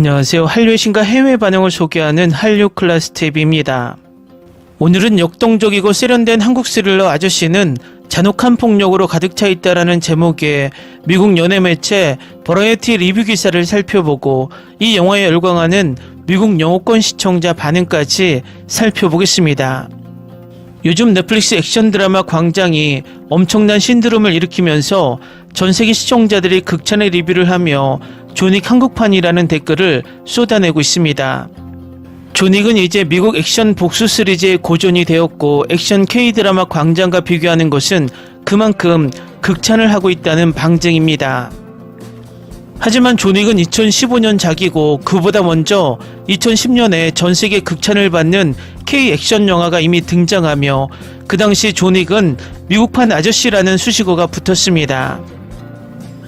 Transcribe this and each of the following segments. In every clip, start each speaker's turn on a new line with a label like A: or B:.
A: 안녕하세요. 한류의 신과 해외 반응을 소개하는 한류 클래스 TV입니다. 오늘은 역동적이고 세련된 한국 스릴러 아저씨는 잔혹한 폭력으로 가득 차 있다라는 제목의 미국 연예 매체 버라이어티 리뷰 기사를 살펴보고 이 영화에 열광하는 미국 영어권 시청자 반응까지 살펴보겠습니다. 요즘 넷플릭스 액션 드라마 광장이 엄청난 신드롬을 일으키면서 전세계 시청자들이 극찬의 리뷰를 하며 존윅 한국판이라는 댓글을 쏟아내고 있습니다. 존윅은 이제 미국 액션 복수 시리즈의 고전이 되었고 액션 K-드라마 광장과 비교하는 것은 그만큼 극찬을 하고 있다는 방증입니다. 하지만 존윅은 2015년 작이고 그보다 먼저 2010년에 전세계 극찬을 받는 K 액션 영화가 이미 등장하며 그 당시 존윅은 미국판 아저씨라는 수식어가 붙었습니다.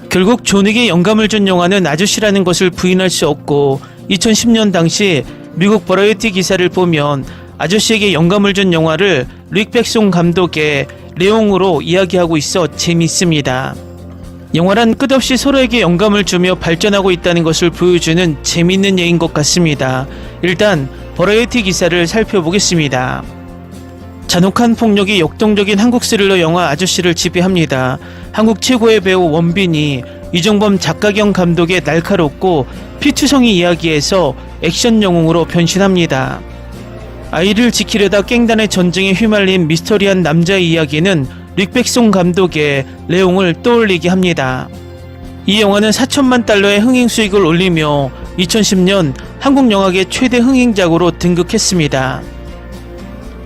A: 결국 존윅에 영감을 준 영화는 아저씨라는 것을 부인할 수 없고 2010년 당시 미국 버라이어티 기사를 보면 아저씨에게 영감을 준 영화를 릭 백송 감독의 레옹으로 이야기하고 있어 재미있습니다. 영화란 끝없이 서로에게 영감을 주며 발전하고 있다는 것을 보여주는 재미있는 예인 것 같습니다. 일단 버라이어티 기사를 살펴보겠습니다. 잔혹한 폭력이 역동적인 한국 스릴러 영화 아저씨를 지배합니다. 한국 최고의 배우 원빈이 이정범 작가경 감독의 날카롭고 피투성이 이야기에서 액션 영웅으로 변신합니다. 아이를 지키려다 깽단의 전쟁에 휘말린 미스터리한 남자의 이야기는 릭 백송 감독의 레옹을 떠올리게 합니다. 이 영화는 4천만 달러의 흥행 수익을 올리며 2010년 한국 영화계 최대 흥행작으로 등극했습니다.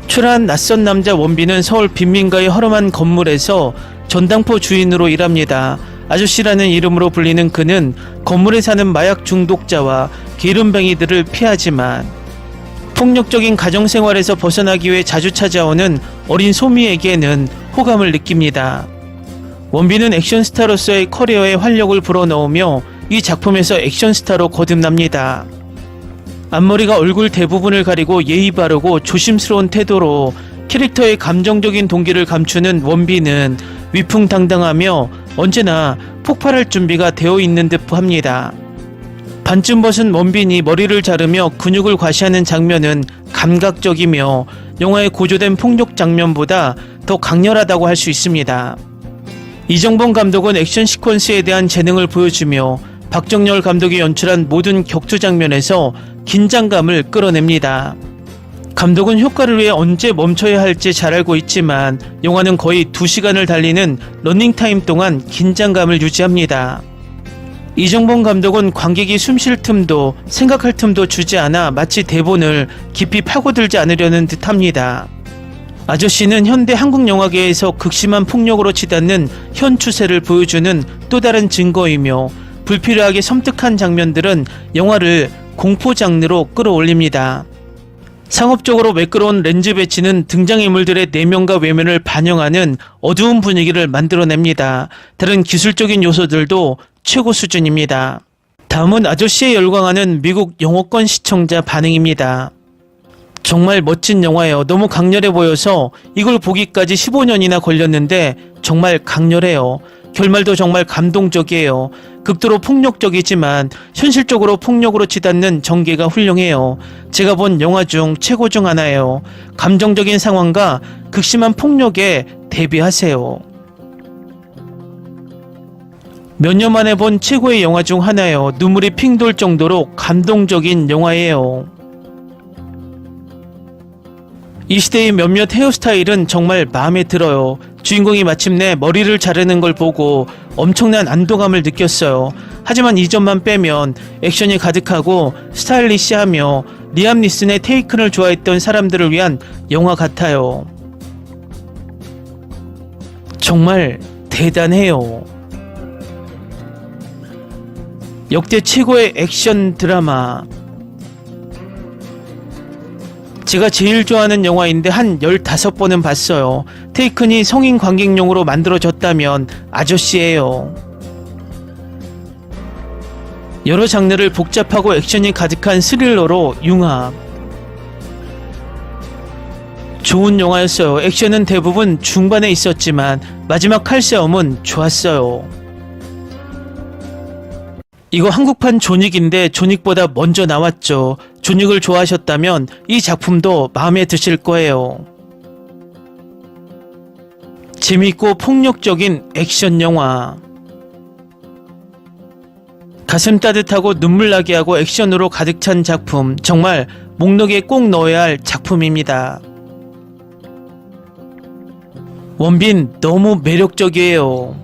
A: 초라한 낯선 남자 원빈은 서울 빈민가의 허름한 건물에서 전당포 주인으로 일합니다. 아저씨라는 이름으로 불리는 그는 건물에 사는 마약 중독자와 게으름뱅이들을 피하지만 폭력적인 가정생활에서 벗어나기 위해 자주 찾아오는 어린 소미에게는 호감을 느낍니다. 원빈은 액션스타로서의 커리어에 활력을 불어넣으며 이 작품에서 액션스타로 거듭납니다. 앞머리가 얼굴 대부분을 가리고 예의 바르고 조심스러운 태도로 캐릭터의 감정적인 동기를 감추는 원빈은 위풍당당하며 언제나 폭발할 준비가 되어 있는 듯 합니다. 반쯤 벗은 원빈이 머리를 자르며 근육을 과시하는 장면은 감각적이며 영화의 고조된 폭력 장면보다 더 강렬하다고 할 수 있습니다. 이정범 감독은 액션 시퀀스에 대한 재능을 보여주며 박정열 감독이 연출한 모든 격투 장면에서 긴장감을 끌어냅니다. 감독은 효과를 위해 언제 멈춰야 할지 잘 알고 있지만 영화는 거의 2시간을 달리는 러닝타임 동안 긴장감을 유지합니다. 이정범 감독은 관객이 숨 쉴 틈도 생각할 틈도 주지 않아 마치 대본을 깊이 파고들지 않으려는 듯합니다. 아저씨는 현대 한국 영화계에서 극심한 폭력으로 치닫는 현 추세를 보여주는 또 다른 증거이며 불필요하게 섬뜩한 장면들은 영화를 공포 장르로 끌어올립니다. 상업적으로 매끄러운 렌즈 배치는 등장인물들의 내면과 외면을 반영하는 어두운 분위기를 만들어냅니다. 다른 기술적인 요소들도 최고 수준입니다. 다음은 아저씨에 열광하는 미국 영어권 시청자 반응입니다. 정말 멋진 영화예요. 너무 강렬해 보여서 이걸 보기까지 15년이나 걸렸는데 정말 강렬해요. 결말도 정말 감동적이에요. 극도로 폭력적이지만 현실적으로 폭력으로 치닫는 전개가 훌륭해요. 제가 본 영화 중 최고 중 하나예요. 감정적인 상황과 극심한 폭력에 대비하세요. 몇 년 만에 본 최고의 영화 중 하나예요. 눈물이 핑 돌 정도로 감동적인 영화예요. 이 시대의 몇몇 헤어스타일은 정말 마음에 들어요. 주인공이 마침내 머리를 자르는 걸 보고 엄청난 안도감을 느꼈어요. 하지만 이 점만 빼면 액션이 가득하고 스타일리시하며 리암 니슨의 테이큰을 좋아했던 사람들을 위한 영화 같아요. 정말 대단해요. 역대 최고의 액션 드라마. 제가 제일 좋아하는 영화인데 한 15번은 봤어요. 테이큰이 성인 관객용으로 만들어졌다면 아저씨예요. 여러 장르를 복잡하고 액션이 가득한 스릴러로 융합. 좋은 영화였어요. 액션은 대부분 중반에 있었지만 마지막 칼싸움은 좋았어요. 이거 한국판 존윅인데 존윅보다 먼저 나왔죠. 존윅을 좋아하셨다면 이 작품도 마음에 드실 거예요. 재미있고 폭력적인 액션 영화. 가슴 따뜻하고 눈물 나게 하고 액션으로 가득 찬 작품, 정말 목록에 꼭 넣어야 할 작품입니다. 원빈 너무 매력적이에요.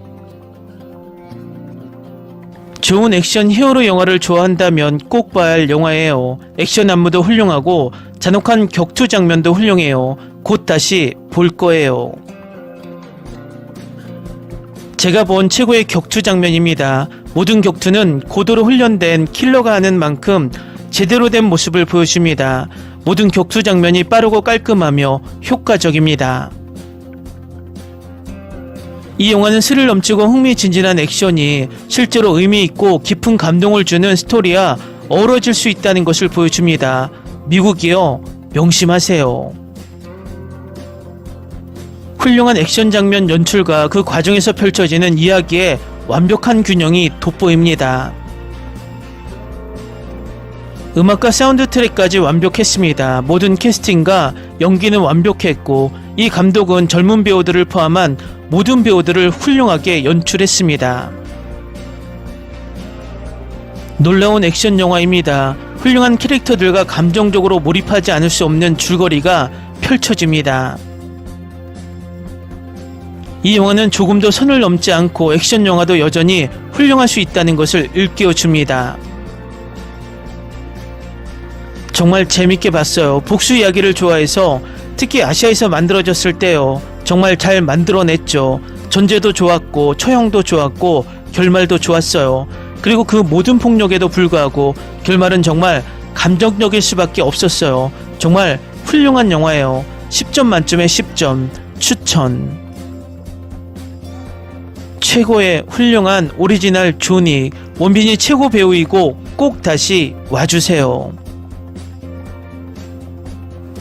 A: 좋은 액션 히어로 영화를 좋아한다면 꼭 봐야 할 영화예요. 액션 안무도 훌륭하고 잔혹한 격투 장면도 훌륭해요. 곧 다시 볼 거예요. 제가 본 최고의 격투 장면입니다. 모든 격투는 고도로 훈련된 킬러가 하는 만큼 제대로 된 모습을 보여줍니다. 모든 격투 장면이 빠르고 깔끔하며 효과적입니다. 이 영화는 스릴 넘치고 흥미진진한 액션이 실제로 의미있고 깊은 감동을 주는 스토리와 어우러질 수 있다는 것을 보여줍니다. 미국이요, 명심하세요. 훌륭한 액션 장면 연출과 그 과정에서 펼쳐지는 이야기의 완벽한 균형이 돋보입니다. 음악과 사운드 트랙까지 완벽했습니다. 모든 캐스팅과 연기는 완벽했고 이 감독은 젊은 배우들을 포함한 모든 배우들을 훌륭하게 연출했습니다. 놀라운 액션 영화입니다. 훌륭한 캐릭터들과 감정적으로 몰입하지 않을 수 없는 줄거리가 펼쳐집니다. 이 영화는 조금도 선을 넘지 않고 액션 영화도 여전히 훌륭할 수 있다는 것을 일깨워줍니다. 정말 재밌게 봤어요. 복수 이야기를 좋아해서 특히 아시아에서 만들어졌을 때요. 정말 잘 만들어냈죠. 전제도 좋았고 처형도 좋았고 결말도 좋았어요. 그리고 그 모든 폭력에도 불구하고 결말은 정말 감정적일 수밖에 없었어요. 정말 훌륭한 영화예요. 10점 만점에 10점 추천. 최고의 훌륭한 오리지널 존윅. 원빈이 최고 배우이고 꼭 다시 와주세요.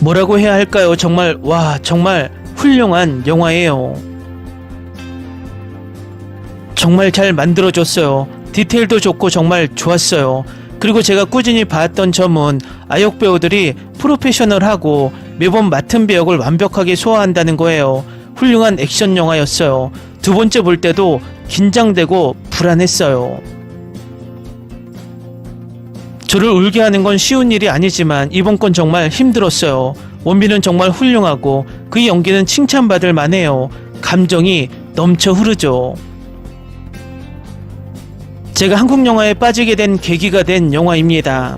A: 뭐라고 해야 할까요? 정말 정말 훌륭한 영화예요. 정말 잘 만들어졌어요. 디테일도 좋고 정말 좋았어요. 그리고 제가 꾸준히 봤던 점은 아역 배우들이 프로페셔널하고 매번 맡은 배역을 완벽하게 소화한다는 거예요. 훌륭한 액션 영화였어요. 두 번째 볼 때도 긴장되고 불안했어요. 저를 울게 하는 건 쉬운 일이 아니지만 이번 건 정말 힘들었어요. 원빈은 정말 훌륭하고 그의 연기는 칭찬받을 만해요. 감정이 넘쳐 흐르죠. 제가 한국 영화에 빠지게 된 계기가 된 영화입니다.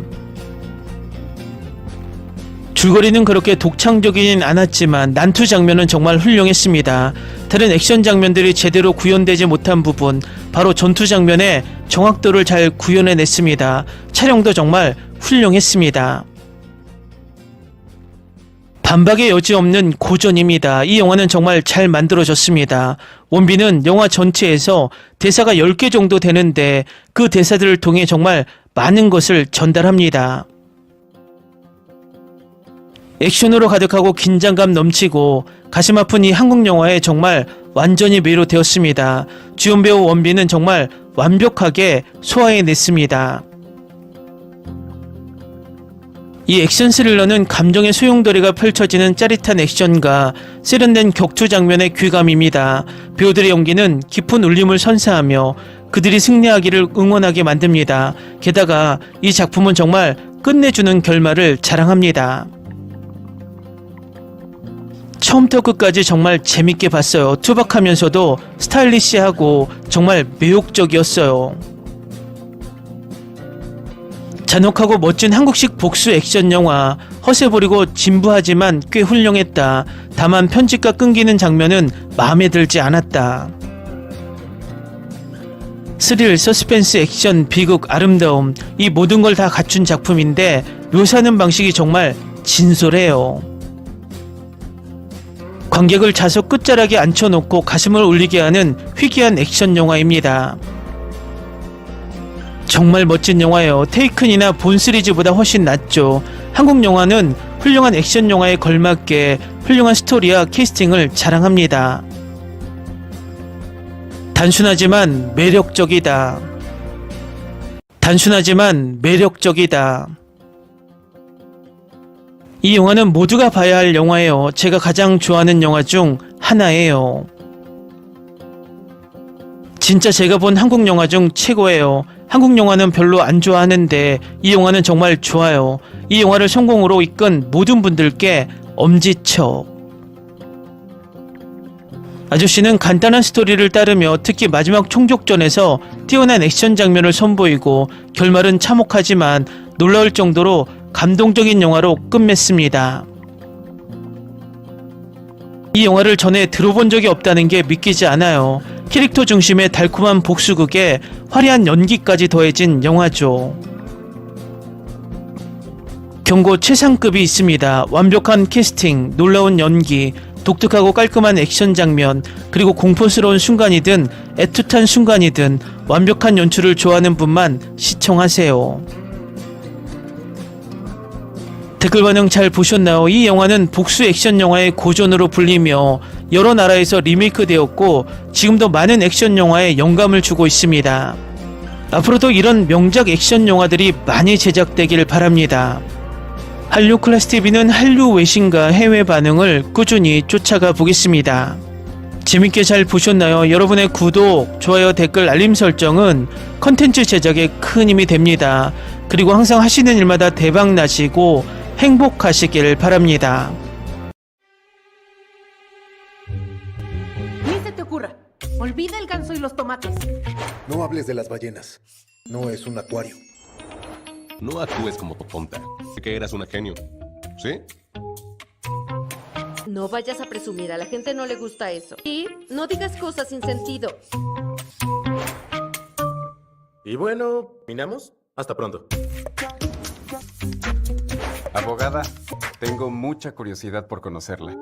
A: 줄거리는 그렇게 독창적이진 않았지만 난투 장면은 정말 훌륭했습니다. 다른 액션 장면들이 제대로 구현되지 못한 부분, 바로 전투 장면의 정확도를 잘 구현해냈습니다. 촬영도 정말 훌륭했습니다. 반박의 여지 없는 고전입니다. 이 영화는 정말 잘 만들어졌습니다. 원빈은 영화 전체에서 대사가 10개 정도 되는데 그 대사들을 통해 정말 많은 것을 전달합니다. 액션으로 가득하고 긴장감 넘치고 가슴 아픈 이 한국 영화에 정말 완전히 매료되었습니다. 주연 배우 원빈은 정말 완벽하게 소화해냈습니다. 이 액션 스릴러는 감정의 소용돌이가 펼쳐지는 짜릿한 액션과 세련된 격투 장면의 귀감입니다. 배우들의 연기는 깊은 울림을 선사하며 그들이 승리하기를 응원하게 만듭니다. 게다가 이 작품은 정말 끝내주는 결말을 자랑합니다. 처음부터 끝까지 정말 재밌게 봤어요. 투박하면서도 스타일리시하고 정말 매혹적이었어요. 잔혹하고 멋진 한국식 복수 액션 영화. 허세 부리고 진부하지만 꽤 훌륭했다. 다만 편집과 끊기는 장면은 마음에 들지 않았다. 스릴, 서스펜스, 액션, 비극, 아름다움, 이 모든 걸 다 갖춘 작품인데 묘사하는 방식이 정말 진솔해요. 관객을 좌석 끝자락에 앉혀놓고 가슴을 울리게 하는 희귀한 액션 영화입니다. 정말 멋진 영화예요. 테이큰이나 본 시리즈보다 훨씬 낫죠. 한국 영화는 훌륭한 액션 영화에 걸맞게 훌륭한 스토리와 캐스팅을 자랑합니다. 단순하지만 매력적이다. 단순하지만 매력적이다. 이 영화는 모두가 봐야 할 영화예요. 제가 가장 좋아하는 영화 중 하나예요. 진짜 제가 본 한국 영화 중 최고예요. 한국 영화는 별로 안 좋아하는데 이 영화는 정말 좋아요. 이 영화를 성공으로 이끈 모든 분들께 엄지척. 아저씨는 간단한 스토리를 따르며 특히 마지막 총족전에서 뛰어난 액션 장면을 선보이고 결말은 참혹하지만 놀라울 정도로 감동적인 영화로 끝맺습니다. 이 영화를 전에 들어본 적이 없다는 게 믿기지 않아요. 캐릭터 중심의 달콤한 복수극에 화려한 연기까지 더해진 영화죠. 경고 최상급이 있습니다. 완벽한 캐스팅, 놀라운 연기, 독특하고 깔끔한 액션 장면, 그리고 공포스러운 순간이든 애틋한 순간이든 완벽한 연출을 좋아하는 분만 시청하세요. 댓글 반응 잘 보셨나요? 이 영화는 복수 액션 영화의 고전으로 불리며 여러 나라에서 리메이크 되었고 지금도 많은 액션 영화에 영감을 주고 있습니다. 앞으로도 이런 명작 액션 영화들이 많이 제작되길 바랍니다. 한류 클래스TV는 한류 외신과 해외 반응을 꾸준히 쫓아가 보겠습니다. 재밌게 잘 보셨나요? 여러분의 구독, 좋아요, 댓글, 알림 설정은 컨텐츠 제작에 큰 힘이 됩니다. 그리고 항상 하시는 일마다 대박 나시고 행복하시길 바랍니다.
B: Ni se te ocurra. Olvida el ganso y los tomates.
C: No hables de las ballenas. No es un acuario.
D: No actúes como tonta. Sé que eras una genio. ¿Sí?
B: No vayas a presumir, a la gente no le gusta eso. Y no digas cosas sin sentido.
E: Y bueno, ¿minamos? Hasta pronto.
F: Abogada, tengo mucha curiosidad por conocerla.